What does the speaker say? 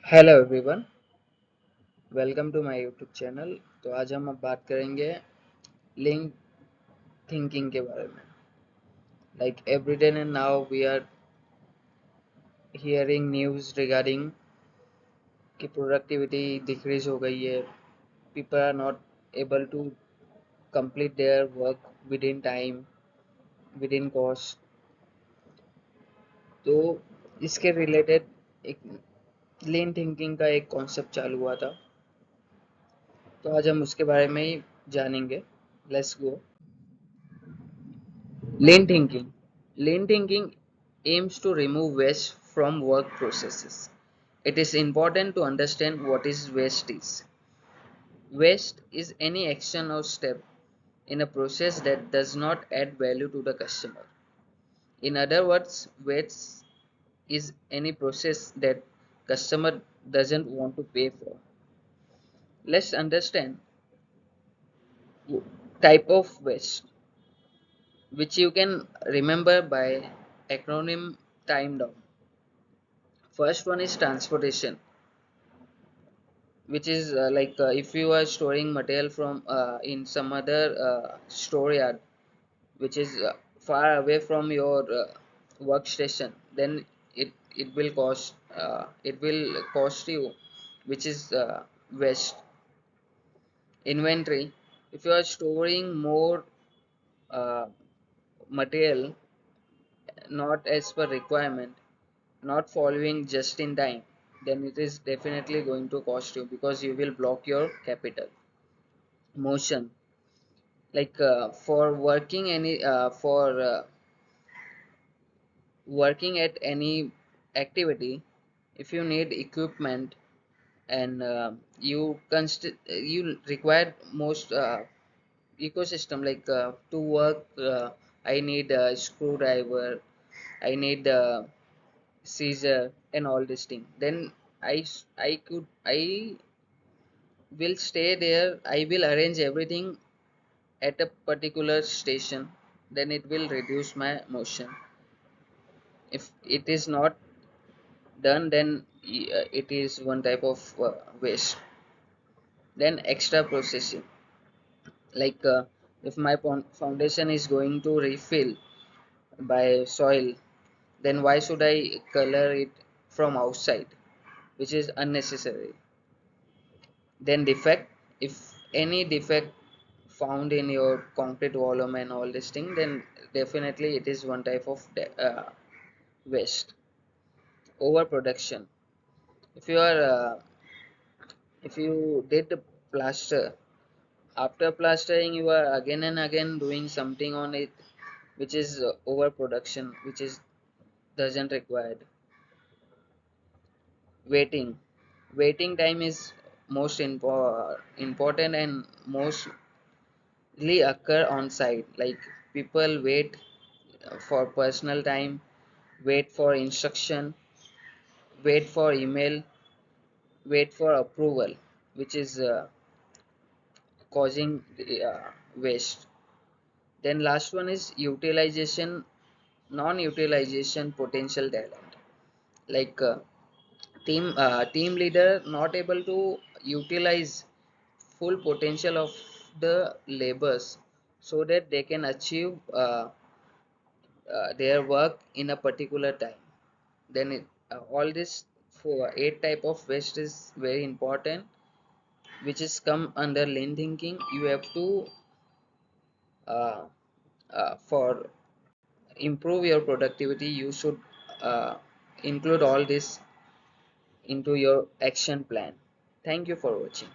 Hello everyone, welcome to my YouTube channel. तो आज हम अब बात करेंगे लिंक थिंकिंग के बारे में। Like every day and now we are hearing news regarding कि प्रोडक्टिविटी डिक्रीज हो गई है। People are not able to complete their work within time, within cost. तो इसके रिलेटेड एक लीन थिंकिंग का एक कॉन्सेप्ट चालू हुआ था, तो आज हम उसके बारे में ही जानेंगे। Let's go. Lean thinking. Lean thinking aims to remove waste from work processes. It is important to understand what is waste is. Waste is any action or step in a process that does not add value to the customer. In other words, waste is any process that customer doesn't want to pay for. Let's understand type of waste, which you can remember by acronym time down. First one is transportation, which is if you are storing material from in some other store yard, which is far away from your workstation, then it will cost you, which is waste. Inventory, if you are storing more uh, material not as per requirement, not following just in time, then it is definitely going to cost you because you will block your capital. Motion, for working at any activity, if you need equipment and you require most ecosystem, to work, I need a screwdriver, I need a scissor and all this thing. Then I will stay there. I will arrange everything at a particular station. Then it will reduce my motion. If it is not done, then it is one type of waste. Then extra processing, like if my foundation is going to refill by soil, then why should I color it from outside, which is unnecessary. Then defect, if any defect found in your concrete volume and all this thing, then definitely it is one type of waste. Overproduction, if you are if you did the plaster, after plastering you are again and again doing something on it, which is overproduction, which is doesn't required. Waiting time is most important and mostly occur on site. Like people wait for personal time, wait for instruction, wait for email, wait for approval, which is causing waste. Then last one is utilization, non-utilization potential talent. Like team leader not able to utilize full potential of the labors so that they can achieve their work in a particular time. Then all this for 8 type of waste is very important, which is come under lean thinking. You have to uh, for improve your productivity, you should uh, include all this into your action plan. Thank you for watching.